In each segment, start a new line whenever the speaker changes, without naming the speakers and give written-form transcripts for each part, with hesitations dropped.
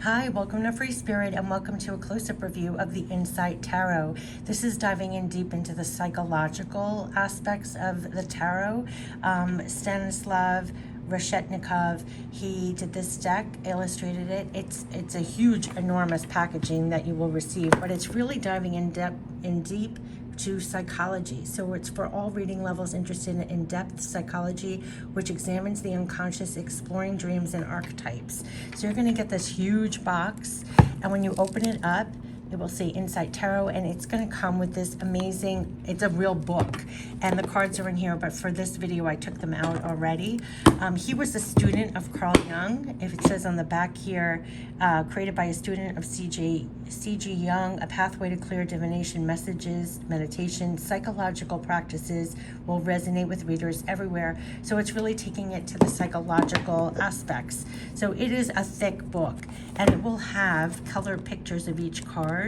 Hi, welcome to Free Spirit and welcome to a close-up review of the Insight Tarot. This is diving in deep into the psychological aspects of the tarot. Stanislav Reshetnikov, he did this deck, illustrated it. It's a huge, enormous packaging that you will receive, but it's really diving in deep to psychology. So it's for all reading levels interested in in-depth psychology, which examines the unconscious, exploring dreams and archetypes. So you're going to get this huge box, and when you open it up, it will say Insight Tarot, and it's going to come with this amazing, it's a real book, and the cards are in here, but for this video I took them out already. He was a student of Carl Jung. If it says on the back here, created by a student of C.G. Jung, a pathway to clear divination messages, meditation, psychological practices will resonate with readers everywhere. So it's really taking it to the psychological aspects. So it is a thick book, and it will have colored pictures of each card.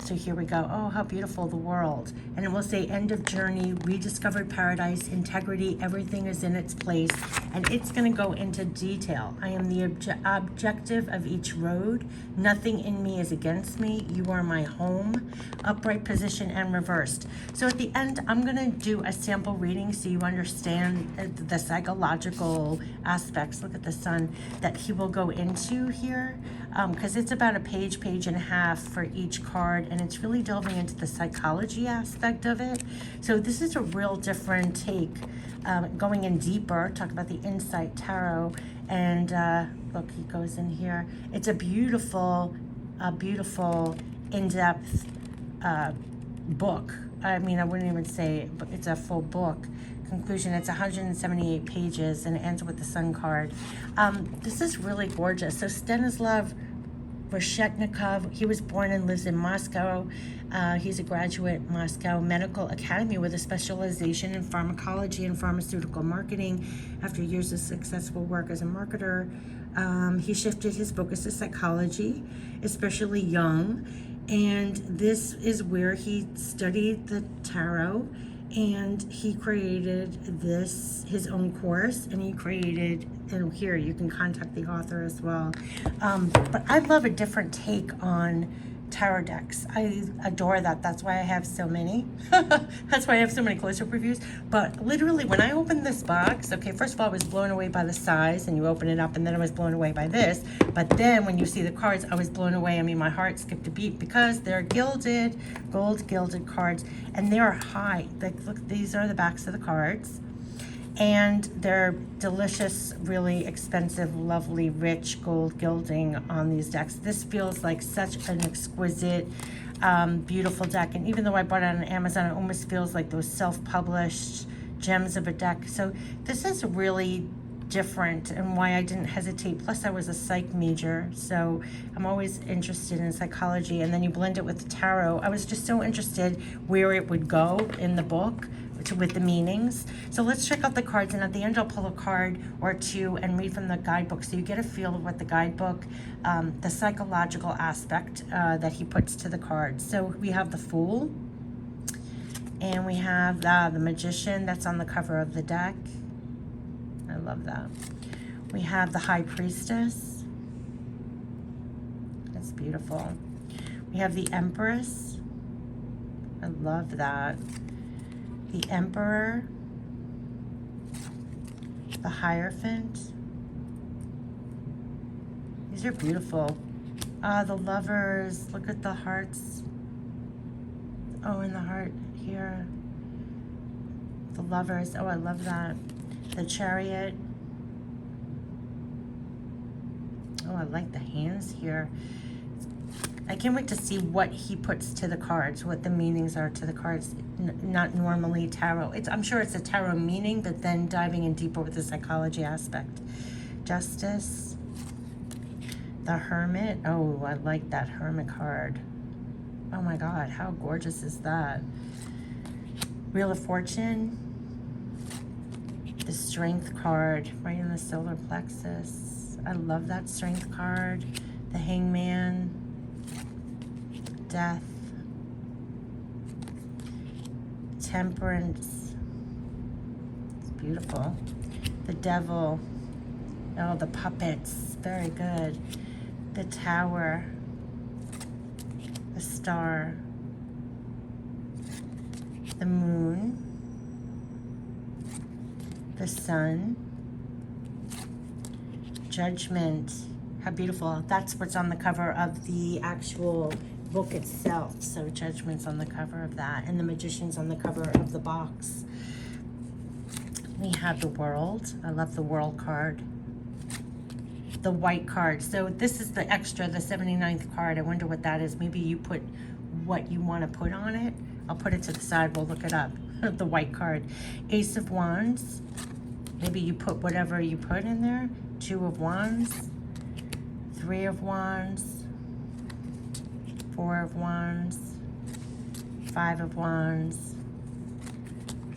So here we go. Oh, how beautiful, the world. And it will say end of journey, rediscovered paradise, integrity, everything is in its place. And it's going to go into detail. I am the objective of each road. Nothing in me is against me. You are my home. Upright position and reversed. So at the end, I'm going to do a sample reading so you understand the psychological aspects. Look at the sun that he will go into here, because it's about a page and a half for each card, and it's really delving into the psychology aspect of it. So this is a real different take, going in deeper, talk about the Insight Tarot, and look, he goes in here. It's a beautiful in-depth book. I mean, I wouldn't even say it's a full book. Conclusion, it's 178 pages, and it ends with the sun card. This is really gorgeous. So Stanislav Reshetnikov, he was born and lives in Moscow. He's a graduate Moscow Medical Academy with a specialization in pharmacology and pharmaceutical marketing. After years of successful work as a marketer, he shifted his focus to psychology, especially Jung. And this is where he studied the tarot, and he created his own course, and he created, and here you can contact the author as well. But I love a different take on tarot decks. I adore that. That's why I have so many. That's why I have so many close-up reviews. But literally, when I opened this box, okay, first of all, I was blown away by the size, and you open it up, and then I was blown away by this. But then when you see the cards, I was blown away. I mean, my heart skipped a beat because they're gilded, gold gilded cards, and they are high. Like, look, these are the backs of the cards. And they're delicious, really expensive, lovely, rich gold gilding on these decks. This feels like such an exquisite, beautiful deck. And even though I bought it on Amazon, it almost feels like those self-published gems of a deck. So this is really different, and why I didn't hesitate. Plus, I was a psych major, so I'm always interested in psychology. And then you blend it with the tarot. I was just so interested where it would go in the book, with the meanings. So let's check out the cards, and at the end I'll pull a card or two and read from the guidebook, so you get a feel of what the guidebook, the psychological aspect that he puts to the cards. So we have the Fool, and we have the Magician that's on the cover of the deck. I love that. We have the High Priestess. That's beautiful. We have the Empress. I love that. The Emperor, the Hierophant. These are beautiful. The Lovers, look at the hearts. Oh, and the heart here. The Lovers, oh, I love that. The Chariot. Oh, I like the hands here. I can't wait to see what he puts to the cards, what the meanings are to the cards. Not normally tarot. I'm sure it's a tarot meaning, but then diving in deeper with the psychology aspect. Justice. The Hermit. Oh, I like that Hermit card. Oh my God, how gorgeous is that? Wheel of Fortune. The Strength card, right in the solar plexus. I love that Strength card. The Hangman. Death. Temperance. It's beautiful. The Devil. Oh, the puppets. Very good. the Tower, the Star, the Moon, the Sun, Judgment. How beautiful. That's what's on the cover of the actual book itself. So Judgment's on the cover of that, and the Magician's on the cover of the box. We have the World. I love the World card. The White card. So this is the extra, the 79th card. I wonder what that is. Maybe you put what you want to put on it. I'll put it to the side. We'll look it up. The White card. Ace of Wands. Maybe you put whatever you put in there. Two of Wands. Three of Wands. Four of Wands. Five of Wands.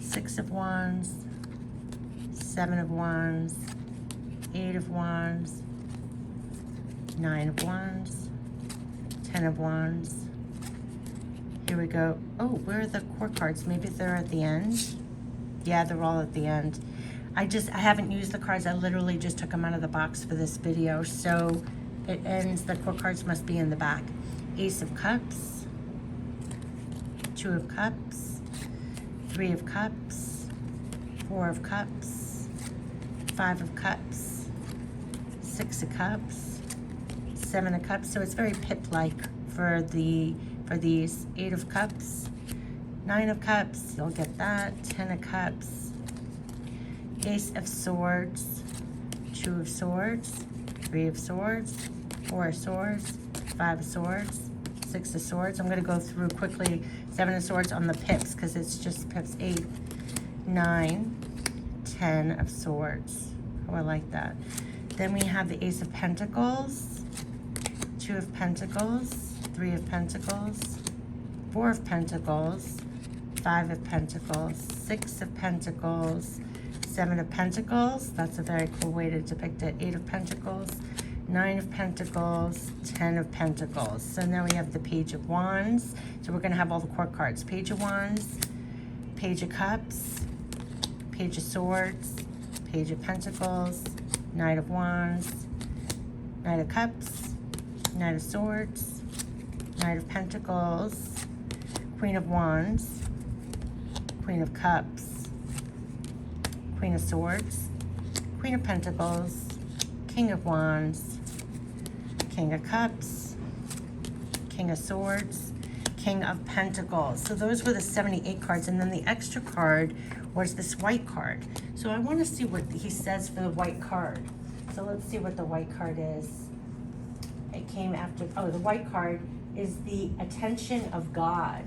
Six of Wands. Seven of Wands. Eight of Wands. Nine of Wands. 10 of Wands. Here we go. Oh, where are the court cards? Maybe they're at the end. Yeah, they're all at the end. I haven't used the cards. I literally just took them out of the box for this video. So it ends, the court cards must be in the back. Ace of Cups. Two of Cups. Three of Cups. Four of Cups. Five of Cups. Six of Cups. Seven of Cups. So it's very pip-like for these. Eight of Cups. Nine of Cups. You'll get that. 10 of Cups. Ace of Swords. Two of Swords. Three of Swords. Four of Swords. Five of Swords. Six of Swords. I'm going to go through quickly. Seven of Swords on the pips because it's just pips. 8, 9, 10 of Swords. Oh, I like that. Then we have the Ace of Pentacles. Two of Pentacles. Three of Pentacles. Four of Pentacles. Five of Pentacles. Six of Pentacles. Seven of Pentacles. That's a very cool way to depict it. Eight of Pentacles. Nine of Pentacles. 10 of Pentacles. So now we have the Page of Wands. So we're going to have all the court cards. Page of Wands. Page of Cups. Page of Swords. Page of Pentacles. Knight of Wands. Knight of Cups. Knight of Swords. Knight of Pentacles. Queen of Wands. Queen of Cups. Queen of Swords, Queen of Pentacles, King of Wands, King of Cups, King of Swords, King of Pentacles. So those were the 78 cards, and then the extra card was this white card. So I want to see what he says for the white card. So let's see what the white card is. It came after, oh, the white card is the attention of God.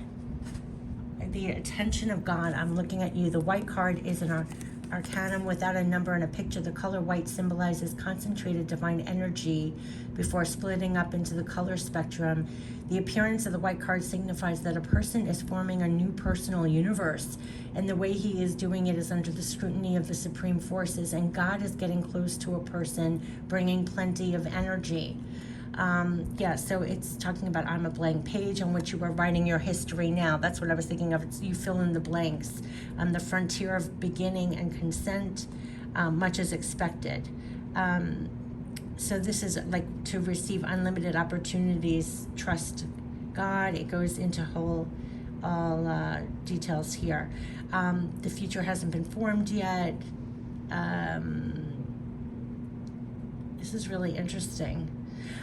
The attention of God. I'm looking at you. The white card is an arcanum without a number and a picture. The color white symbolizes concentrated divine energy before splitting up into the color spectrum. The appearance of the white card signifies that a person is forming a new personal universe, and the way he is doing it is under the scrutiny of the supreme forces, and God is getting close to a person, bringing plenty of energy. Yeah, so it's talking about I'm a blank page on which you are writing your history now. That's what I was thinking of. It's, you fill in the blanks. The frontier of beginning and consent, much is expected. So this is like to receive unlimited opportunities, trust God. It goes into all details here. The future hasn't been formed yet. This is really interesting.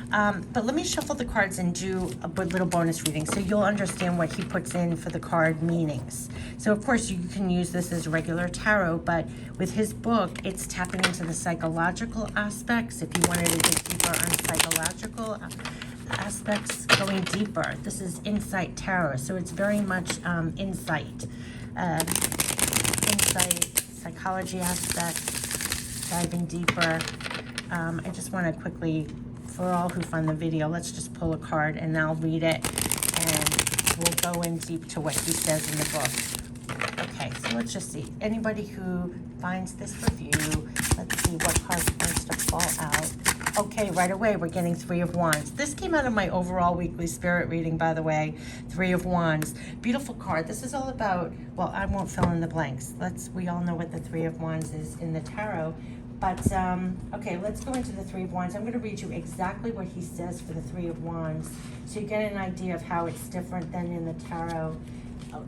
But let me shuffle the cards and do a little bonus reading so you'll understand what he puts in for the card meanings. So of course you can use this as regular tarot, but with his book, it's tapping into the psychological aspects. If you wanted to dig deeper on psychological aspects, going deeper. This is Insight Tarot, so it's very much insight, psychology aspects, diving deeper. I just want to quickly, for all who find the video, let's just pull a card and I'll read it and we'll go in deep to what he says in the book. Okay, so let's just see. Anybody who finds this review, let's see what card wants to fall out. Okay, right away we're getting Three of Wands. This came out of my overall weekly spirit reading, by the way. Three of Wands. Beautiful card. This is all about, well, I won't fill in the blanks. We all know what the Three of Wands is in the tarot. But, okay, let's go into the Three of Wands. I'm going to read you exactly what he says for the Three of Wands, so you get an idea of how it's different than in the tarot,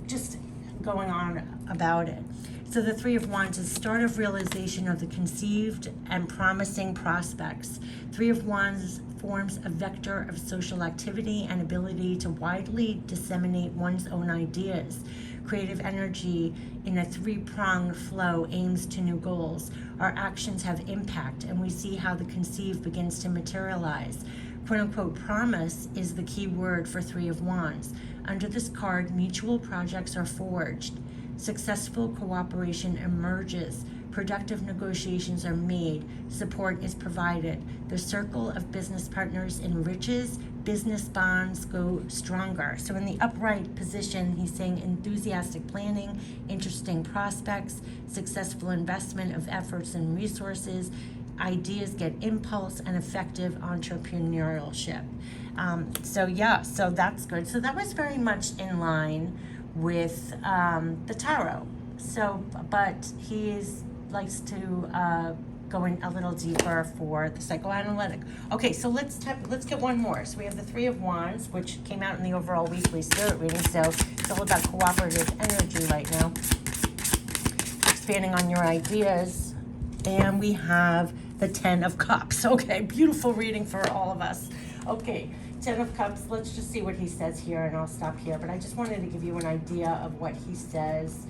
just going on about it. So the Three of Wands is start of realization of the conceived and promising prospects. Three of Wands forms a vector of social activity and ability to widely disseminate one's own ideas. Creative energy in a three-pronged flow aims to new goals. Our actions have impact, and we see how the conceived begins to materialize. Quote-unquote promise is the key word for Three of Wands. Under this card, mutual projects are forged. Successful cooperation emerges. Productive negotiations are made. Support is provided. The circle of business partners enriches. Business bonds go stronger. So in the upright position, he's saying enthusiastic planning, interesting prospects, successful investment of efforts and resources, ideas get impulse, and effective entrepreneurship. So that's good. So that was very much in line with the tarot. So, but he likes to go in a little deeper for the psychoanalytic. Okay, so let's get one more. So we have the Three of Wands, which came out in the overall weekly spirit reading. So it's all about cooperative energy right now, expanding on your ideas. And we have the Ten of Cups. Okay, beautiful reading for all of us. Okay, Ten of Cups. Let's just see what he says here, and I'll stop here. But I just wanted to give you an idea of what he says.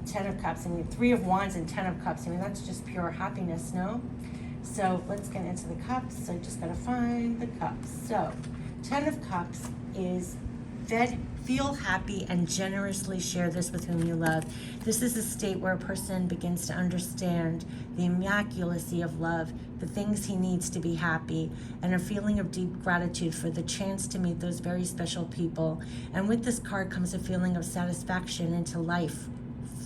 Ten of Cups, I mean, Three of Wands and Ten of Cups, I mean, that's just pure happiness, no? So let's get into the cups. I just gotta find the cups. So, Ten of Cups is feel happy and generously share this with whom you love. This is a state where a person begins to understand the immaculacy of love, the things he needs to be happy, and a feeling of deep gratitude for the chance to meet those very special people. And with this card comes a feeling of satisfaction into life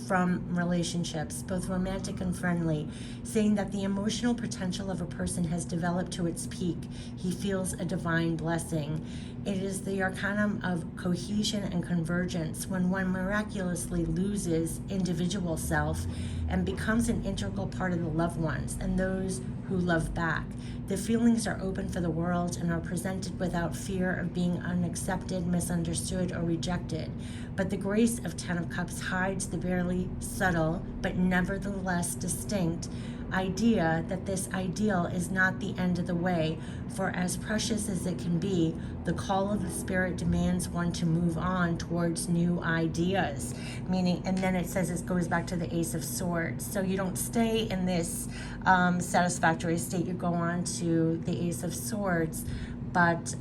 from relationships, both romantic and friendly, saying that the emotional potential of a person has developed to its peak. He feels a divine blessing. It is the arcanum of cohesion and convergence, when one miraculously loses individual self and becomes an integral part of the loved ones and those who love back. The feelings are open for the world and are presented without fear of being unaccepted, misunderstood, or rejected. But the grace of Ten of Cups hides the barely subtle, but nevertheless distinct, idea that this ideal is not the end of the way, for as precious as it can be, the call of the spirit demands one to move on towards new ideas. Meaning, and then it says it goes back to the Ace of Swords. So you don't stay in this satisfactory state, you go on to the Ace of Swords. But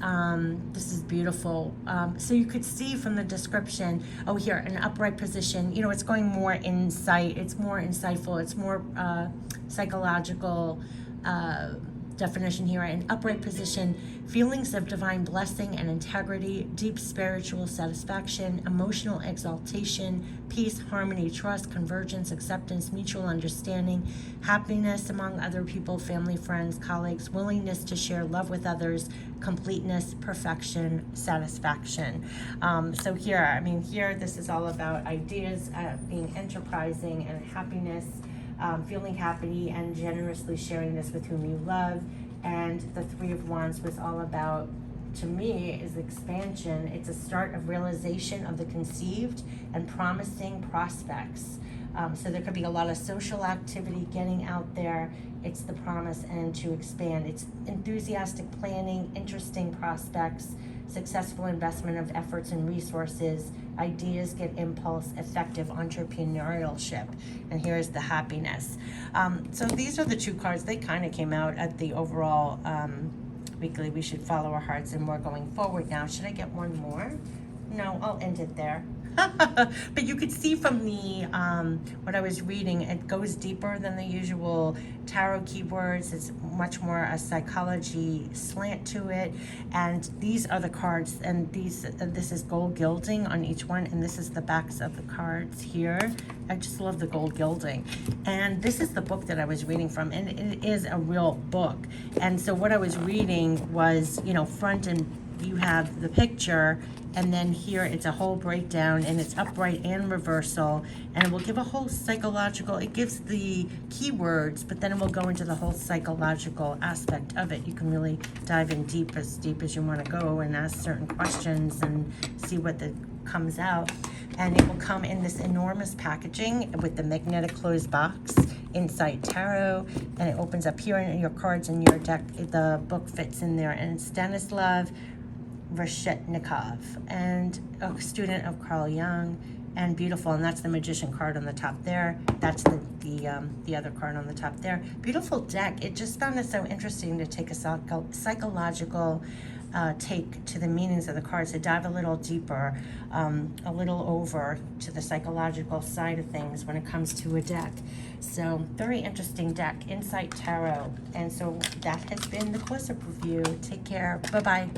this is beautiful. So you could see from the description, oh, here, an upright position, you know, it's going more insight, it's more insightful, it's more psychological definition here. An upright position, feelings of divine blessing and integrity, deep spiritual satisfaction, emotional exaltation, peace, harmony, trust, convergence, acceptance, mutual understanding, happiness among other people, family, friends, colleagues, willingness to share love with others, completeness, perfection, satisfaction. So here, I mean, here, this is all about ideas, being enterprising and happiness, feeling happy and generously sharing this with whom you love. And the Three of Wands was all about, to me, is expansion. It's a start of realization of the conceived and promising prospects. So there could be a lot of social activity getting out there. It's the promise and to expand. It's enthusiastic planning, interesting prospects, successful investment of efforts and resources, ideas get impulse, effective entrepreneurship. And here's the happiness. So these are the two cards. They kind of came out at the overall weekly. We should follow our hearts and more going forward now. Should I get one more? No, I'll end it there. But you could see from the what I was reading, it goes deeper than the usual tarot keywords. It's much more a psychology slant to it. And these are the cards, and this is gold gilding on each one, and this is the backs of the cards here. I just love the gold gilding. And this is the book that I was reading from, and it is a real book. And so what I was reading was, you know, front and you have the picture, and then here it's a whole breakdown, and it's upright and reversal, and it will give a whole psychological, it gives the keywords, but then it will go into the whole psychological aspect of it. You can really dive in deep as you want to go and ask certain questions and see what comes out. And it will come in this enormous packaging with the magnetic closed box, Insight Tarot, and it opens up here, and your cards in your deck, the book fits in there. And it's Stanislav Reshetnikov, and a student of Carl Jung, and beautiful. And that's the Magician card on the top there. That's the other card on the top there. Beautiful deck. It just found it so interesting to take a psychological take to the meanings of the cards, to dive a little deeper, a little over to the psychological side of things when it comes to a deck. So very interesting deck, Insight Tarot. And so that has been the close-up review. Take care. Bye-bye.